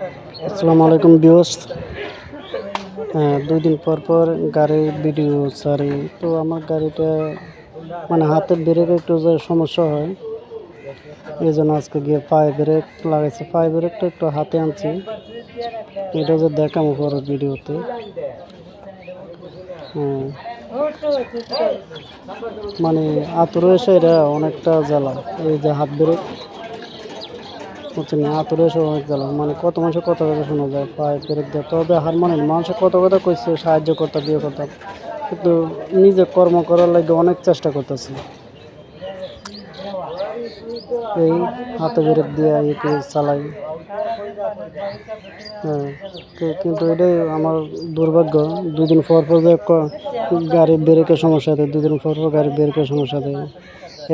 আসসালামু আলাইকুম ভিউয়ার্স। 2 দিন পর পর গাড়ির ভিডিও ছাড়ি। তো আমার গাড়িটা মানে হাতের ব্রেকে একটু যে সমস্যা হয়, এই জন্য আজকে গিয়ে পায়ে ব্রেক লাগাইছি। পায়ে ব্রেকটা একটু হাতে আনছি, এটা যে দেখাবো পরে ভিডিওতে। মানে আতর এসে এটা অনেকটা জ্বালা, এই যে হাত ব্রেক হচ্ছে না, আতরে এসে অনেক জ্বালা। মানে কত মানুষের কত কথা শোনা যায় পায়ে ব্রেক দেয়। তবে হার মানে মানুষের কত কথা কইছে সাহায্য করতাম বিয়ে করতাম, কিন্তু নিজে কর্ম করার লাগে অনেক চেষ্টা করতেছি। এই হাতে ব্রেক দিয়ে চালাই। হ্যাঁ, কিন্তু এটাই আমার দুর্ভাগ্য। 2 দিন পর পর যে গাড়ির ব্রেকের সমস্যা দেয়, 2 দিন পর পর গাড়ির ব্রেকের সমস্যা দেয়।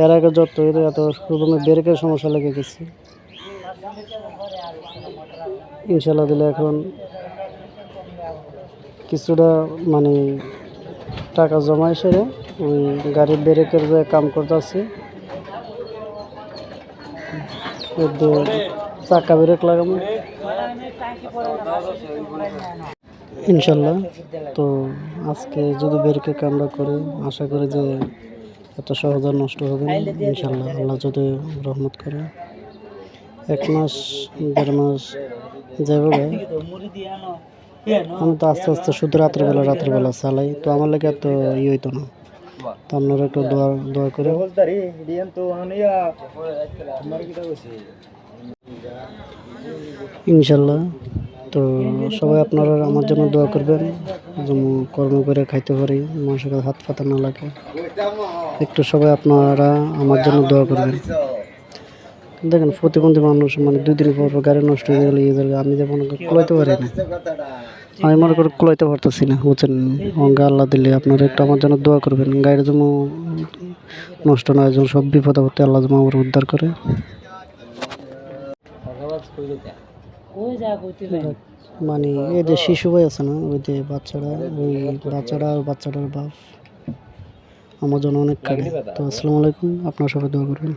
এর আগে যত এত শুধু ব্রেকের সমস্যা লেগে গেছে। ইনশাল্লাহ দিলে এখন কিছুটা মানে টাকা জমাই সেরে ওই গাড়ির ব্রেকের যে কাম করতেছি, চাকা ব্রেক লাগাবো ইনশাল্লাহ। তো আজকে যদি ব্রেকের কামটা করি, আশা করি যে এত সহজে নষ্ট হবে না ইনশাল্লাহ, আল্লাহ যদি রহমত করে। 1 মাস 1.5 মাস যাবে। আমি তো আস্তে আস্তে শুধু রাত্রেবেলা চালাই, তো আমার লাগে এত হইতো না। তো আপনারা একটু দোয়া করে ইনশাল্লাহ। তো সবাই আপনারা আমার জন্য দোয়া করবেন, যেন কর্ম করে খাইতে পারি, মানুষের কাছে হাত পাতা না লাগে। একটু সবাই আপনারা আমার জন্য দোয়া করবেন। দেখেন প্রতিবন্ধী মানুষ, মানে 2 দিন পর গাড়ি নষ্ট হয়ে গেলে আমি যেমন কুলাইতে পারি না, আমি মনে করি কুলাইতে পারতেছি না, বুঝছেন। অঙ্গে আল্লাহ দিলে আপনারা একটু আমার জন্য দোয়া করবেন, গাড়ি যেন নষ্ট না হয়, যেন সব বিপদ আপদে আল্লাহ যেন আমার উদ্ধার করে। মানে এই যে শিশু ভাই আছে না, ওই যে বাচ্চারা আর বাচ্চাটার বাপ আমার জন্য অনেক কাটে। তো আসসালামু আলাইকুম, আপনারা সবাই দোয়া করবেন।